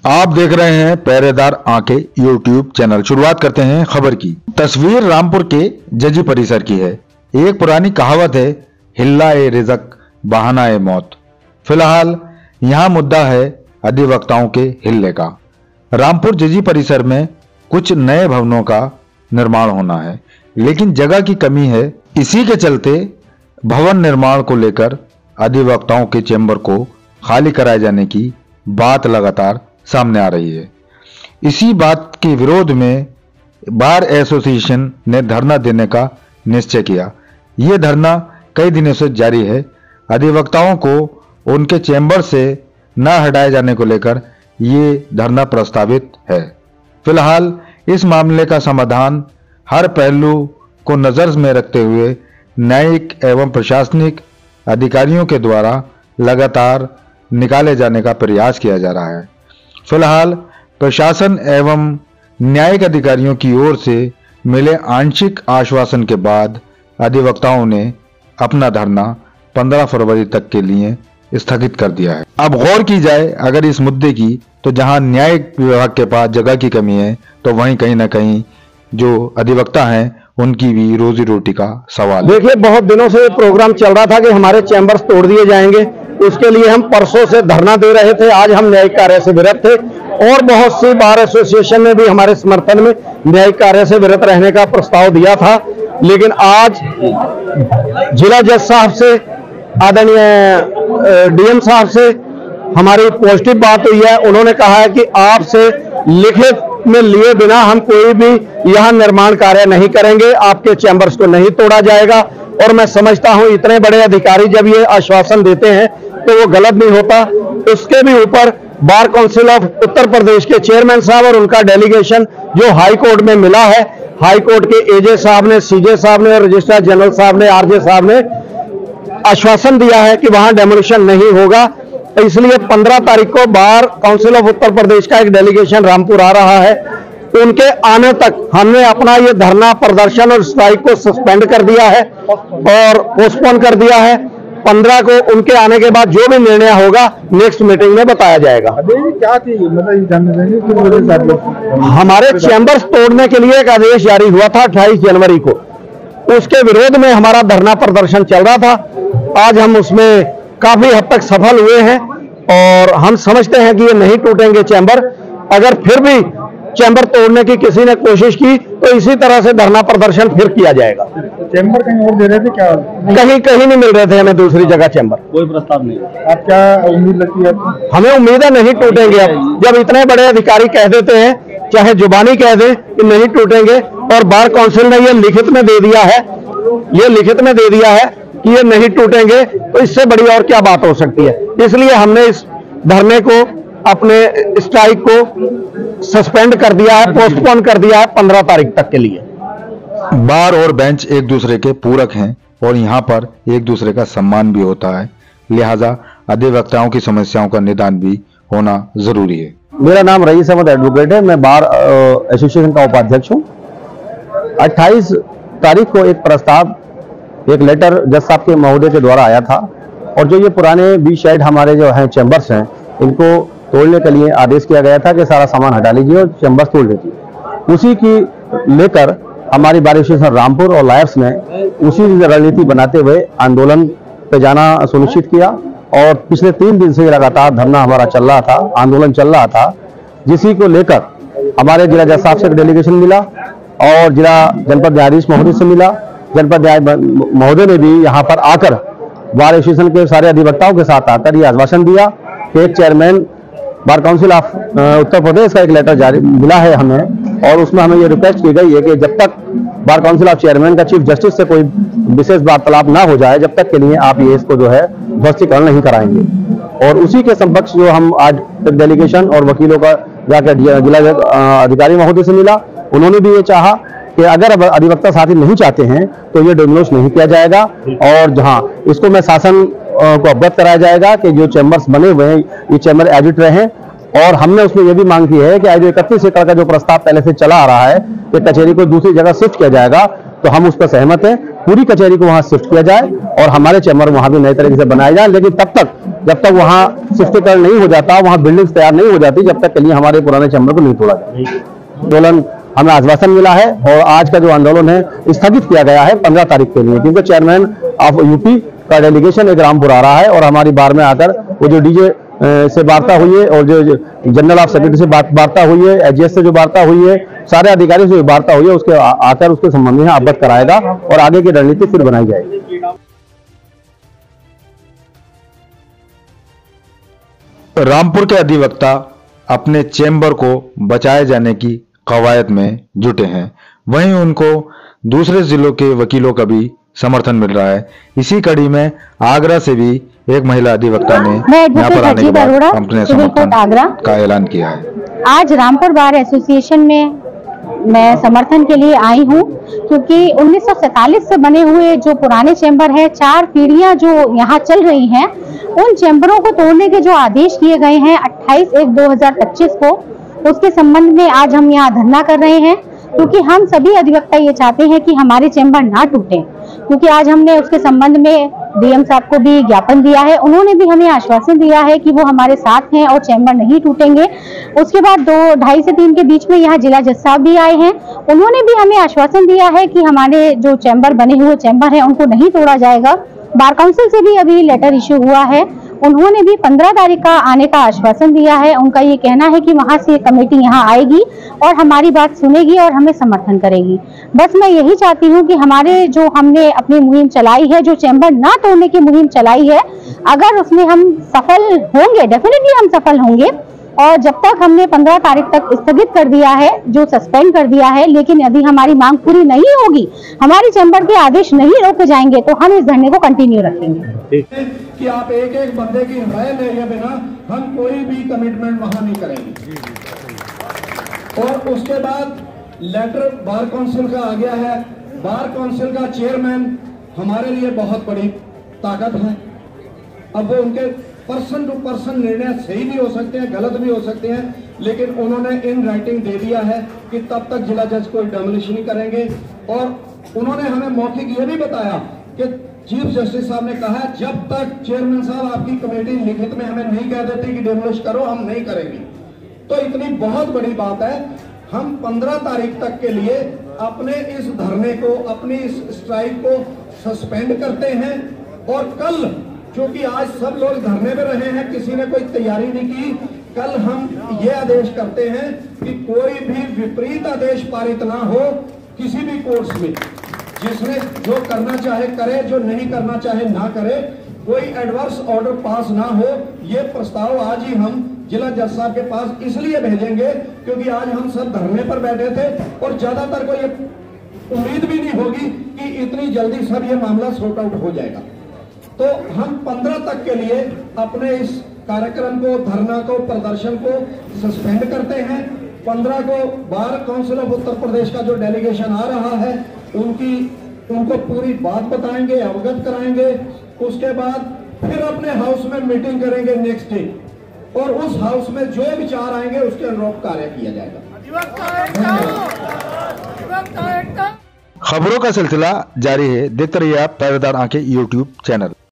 आप देख रहे हैं पहरेदार आंखें यूट्यूब चैनल। शुरुआत करते हैं खबर की। तस्वीर रामपुर के जजी परिसर की है। एक पुरानी कहावत है, हिल्ला ए रिज़्क़ बहाना ए मौत। फिलहाल यहाँ मुद्दा है अधिवक्ताओं के हिल्ले का। रामपुर जजी परिसर में कुछ नए भवनों का निर्माण होना है, लेकिन जगह की कमी है। इसी के चलते भवन निर्माण को लेकर अधिवक्ताओं के चेंबर को खाली कराए जाने की बात लगातार सामने आ रही है। इसी बात के विरोध में बार एसोसिएशन ने धरना देने का निश्चय किया। ये धरना कई दिनों से जारी है। अधिवक्ताओं को उनके चेंबर से न हटाए जाने को लेकर ये धरना प्रस्तावित है। फिलहाल इस मामले का समाधान हर पहलू को नजर में रखते हुए न्यायिक एवं प्रशासनिक अधिकारियों के द्वारा लगातार निकाले जाने का प्रयास किया जा रहा है। फिलहाल प्रशासन एवं न्यायिक अधिकारियों की ओर से मिले आंशिक आश्वासन के बाद अधिवक्ताओं ने अपना धरना 15 फरवरी तक के लिए स्थगित कर दिया है। अब गौर की जाए अगर इस मुद्दे की, तो जहां न्यायिक विभाग के पास जगह की कमी है, तो वहीं कहीं ना कहीं जो अधिवक्ता हैं उनकी भी रोजी रोटी का सवाल। देखिए, बहुत दिनों से प्रोग्राम चल रहा था कि हमारे चैम्बर्स तोड़ दिए जाएंगे। उसके लिए हम परसों से धरना दे रहे थे। आज हम न्यायिक कार्य से विरत थे और बहुत सी बार एसोसिएशन ने भी हमारे समर्थन में न्यायिक कार्य से विरत रहने का प्रस्ताव दिया था। लेकिन आज जिला जज साहब से, आदरणीय डीएम साहब से हमारी पॉजिटिव बात हुई है। उन्होंने कहा है कि आपसे लिखित में लिए बिना हम कोई भी यहां निर्माण कार्य नहीं करेंगे, आपके चैम्बर्स को नहीं तोड़ा जाएगा। और मैं समझता हूं इतने बड़े अधिकारी जब ये आश्वासन देते हैं तो वो गलत नहीं होता। उसके भी ऊपर bar council of Uttar Pradesh के चेयरमैन साहब और उनका डेलीगेशन जो हाई कोर्ट में मिला है, हाई कोर्ट के एजे साहब ने, सीजे साहब ने, रजिस्ट्रार जनरल साहब ने, आरजे साहब ने आश्वासन दिया है कि वहां डेमोलिशन नहीं होगा। इसलिए 15 तारीख को bar council of Uttar Pradesh का एक डेलीगेशन रामपुर आ रहा है। उनके आने तक हमने अपना ये धरना प्रदर्शन और स्ट्राइक को सस्पेंड कर दिया है और पोस्टपोन कर दिया है। 15 को उनके आने के बाद जो भी निर्णय होगा नेक्स्ट मीटिंग में बताया जाएगा। क्या थी मतलब हमारे चैम्बर्स तोड़ने के लिए एक आदेश जारी हुआ था 28 जनवरी को। उसके विरोध में हमारा धरना प्रदर्शन चल रहा था। आज हम उसमें काफी हद तक सफल हुए हैं और हम समझते हैं कि ये नहीं टूटेंगे चैम्बर। अगर फिर भी चैम्बर तोड़ने की किसी ने कोशिश की तो इसी तरह से धरना प्रदर्शन फिर किया जाएगा। चैम्बर कहीं और दे रहे थे क्या? कहीं नहीं मिल रहे थे हमें दूसरी जगह चैम्बर। कोई प्रस्ताव नहीं। आप क्या उम्मीद लगती है? हमें उम्मीद है नहीं टूटेंगे। अब जब इतने बड़े अधिकारी कह देते हैं, चाहे जुबानी कह दे कि नहीं टूटेंगे, और बार काउंसिल ने ये लिखित में दे दिया है कि ये नहीं टूटेंगे, तो इससे बड़ी और क्या बात हो सकती है। इसलिए हमने इस धरने को, अपने स्ट्राइक को सस्पेंड कर दिया है, पोस्टपोन कर दिया है 15 तारीख तक के लिए। बार और बेंच एक दूसरे के पूरक हैं और यहाँ पर एक दूसरे का सम्मान भी होता है, लिहाजा अधिवक्ताओं की समस्याओं का निदान भी होना जरूरी है। मेरा नाम रईस अहमद एडवोकेट है। मैं बार एसोसिएशन का उपाध्यक्ष हूँ। 28 तारीख को एक प्रस्ताव, एक लेटर जज साहब के महोदय के द्वारा आया था और जो ये पुराने 20 शेड हमारे जो हैं चैम्बर्स हैं, इनको तोड़ने के लिए आदेश किया गया था कि सारा सामान हटा लीजिए और चैम्बर्स तोड़ लीजिए। उसी की लेकर हमारी बार एसोसिएशन रामपुर और लायर्स ने उसी रणनीति बनाते हुए आंदोलन पे जाना सुनिश्चित किया और पिछले 3 दिन से लगातार धरना हमारा चल रहा था, आंदोलन चल रहा था, जिसी को लेकर हमारे जिला जज साहब से एक डेलीगेशन मिला और जिला जनपद न्यायाधीश महोदय से मिला। जनपद न्यायाधीश महोदय ने भी यहाँ पर आकर बार एसोसिएशन के सारे अधिवक्ताओं के साथ आकर ये आश्वासन दिया कि एक chairman bar council of Uttar Pradesh का एक लेटर जारी मिला है हमें, और उसमें हमें ये रिक्वेस्ट की गई है कि जब तक बार काउंसिल ऑफ चेयरमैन का चीफ जस्टिस से कोई विशेष वार्तालाप ना हो जाए, जब तक के लिए आप ये इसको जो है ध्वस्तीकरण नहीं कराएंगे। और उसी के समकक्ष जो हम आज डेलीगेशन और वकीलों का जाकर जिला अधिकारी महोदय से मिला, उन्होंने भी ये चाहा कि अगर अधिवक्ता साथी नहीं चाहते हैं तो ये डिमोलिश नहीं किया जाएगा और जहां इसको मैं शासन को अवगत कराया जाएगा कि जो चैम्बर्स बने हुए हैं ये चैम्बर एडिट रहे। और हमने उसमें यह भी मांग की है कि आज जो 31 एकड़ का जो प्रस्ताव पहले से चला आ रहा है कि कचहरी को दूसरी जगह शिफ्ट किया जाएगा, तो हम उस पर सहमत हैं। पूरी कचहरी को वहां शिफ्ट किया जाए और हमारे चैम्बर वहां भी नए तरीके से बनाए जाए, लेकिन जब तक वहां शिफ्टीकरण नहीं हो जाता, वहां बिल्डिंग्स तैयार नहीं हो जाती, जब तक के लिए हमारे पुराने चैम्बर को नहीं तोड़ा जाए। आंदोलन हमें आश्वासन मिला है और आज का जो आंदोलन है स्थगित किया गया है 15 तारीख के लिए, क्योंकि चेयरमैन ऑफ यूपी का डेलीगेशन एक रामपुर आ रहा है और हमारी बार में आकर वो जो डीजे से वार्ता हुई है और जो जनरल ऑफ सेक्रेटरी से वार्ता हुई है, एजीएस से जो वार्ता हुई है, सारे अधिकारियों से जो वार्ता हुई है, उसके आकर उसके संबंध में अवगत कराएगा और आगे की रणनीति फिर बनाई जाएगी। रामपुर के अधिवक्ता अपने चैम्बर को बचाए जाने की कवायद में जुटे हैं, वहीं उनको दूसरे जिलों के वकीलों का भी समर्थन मिल रहा है। इसी कड़ी में आगरा से भी एक महिला अधिवक्ता ने यहाँ पर आने के बाद अपने समर्थन का ऐलान किया है। आज रामपुर बार एसोसिएशन में मैं समर्थन के लिए आई हूँ, क्योंकि 1947 से बने हुए जो पुराने चैम्बर है, 4 पीढ़ियां जो यहाँ चल रही हैं, उन चैम्बरों को तोड़ने के जो आदेश दिए गए हैं 28/1/2025 को, उसके संबंध में आज हम यहाँ धरना कर रहे हैं। क्योंकि हम सभी अधिवक्ता ये चाहते हैं कि हमारे चैम्बर ना टूटे, क्योंकि आज हमने उसके संबंध में डीएम साहब को भी ज्ञापन दिया है, उन्होंने भी हमें आश्वासन दिया है कि वो हमारे साथ हैं और चैम्बर नहीं टूटेंगे। उसके बाद 2-2.5 से 3 के बीच में यहाँ जिला जज साहब भी आए हैं, उन्होंने भी हमें आश्वासन दिया है कि हमारे जो चैम्बर बने हुए चैम्बर हैं उनको नहीं तोड़ा जाएगा। बार काउंसिल से भी अभी लेटर इश्यू हुआ है, उन्होंने भी 15 तारीख का आने का आश्वासन दिया है। उनका ये कहना है कि वहां से कमेटी यहाँ आएगी और हमारी बात सुनेगी और हमें समर्थन करेगी। बस मैं यही चाहती हूँ कि हमारे जो हमने अपनी मुहिम चलाई है, जो चैम्बर ना तोड़ने की मुहिम चलाई है, अगर उसमें हम सफल होंगे, डेफिनेटली हम सफल होंगे। और जब तक हमने 15 तारीख तक स्थगित कर दिया है, जो सस्पेंड कर दिया है, लेकिन यदि हमारी मांग पूरी नहीं होगी, हमारी चैम्बर के आदेश नहीं रोके जाएंगे, तो हम इस धरने को कंटिन्यू रखेंगे। कि आप एक बंदे की राय ले बिना हम कोई भी कमिटमेंट वहां नहीं करेंगे। और उसके बाद लेटर बार काउंसिल का आ गया है। बार काउंसिल का चेयरमैन हमारे लिए बहुत बड़ी ताकत है। अब वो उनके पर्सन टू पर्सन निर्णय सही भी हो सकते हैं, गलत भी हो सकते हैं, लेकिन उन्होंने इन राइटिंग दे दिया है कि तब तक जिला जज कोई डेमोलिश नहीं करेंगे। और उन्होंने हमें मौखिक ये भी बताया कि चीफ जस्टिस साहब ने कहा जब तक चेयरमैन साहब आपकी कमेटी लिखित में हमें नहीं कह देती कि डेमोलिश करो, हम नहीं करेंगे। तो इतनी बहुत बड़ी बात है। हम 15 तारीख तक के लिए अपने इस धरने को, अपनी इस स्ट्राइक को सस्पेंड करते हैं। और कल, क्योंकि आज सब लोग धरने में रहे हैं, किसी ने कोई तैयारी नहीं की, कल हम ये आदेश करते हैं कि कोई भी विपरीत आदेश पारित ना हो किसी भी कोर्ट्स में। जिसने जो करना चाहे करे, जो नहीं करना चाहे ना करे, कोई एडवर्स ऑर्डर पास ना हो। ये प्रस्ताव आज ही हम जिला जज साहब के पास इसलिए भेजेंगे क्योंकि आज हम सब धरने पर बैठे थे और ज्यादातर को ये उम्मीद भी नहीं होगी कि इतनी जल्दी सब ये मामला सॉर्ट आउट हो जाएगा। तो हम 15 तक के लिए अपने इस कार्यक्रम को, धरना को, प्रदर्शन को सस्पेंड करते हैं। 15 को bar council of Uttar Pradesh का जो डेलीगेशन आ रहा है उनको पूरी बात बताएंगे, अवगत कराएंगे। उसके बाद फिर अपने हाउस में मीटिंग करेंगे नेक्स्ट डे, और उस हाउस में जो विचार आएंगे उसके अनुरूप कार्य किया जाएगा। खबरों का सिलसिला जारी है, देखते रहिए आप पहरेदार आंखें यूट्यूब चैनल।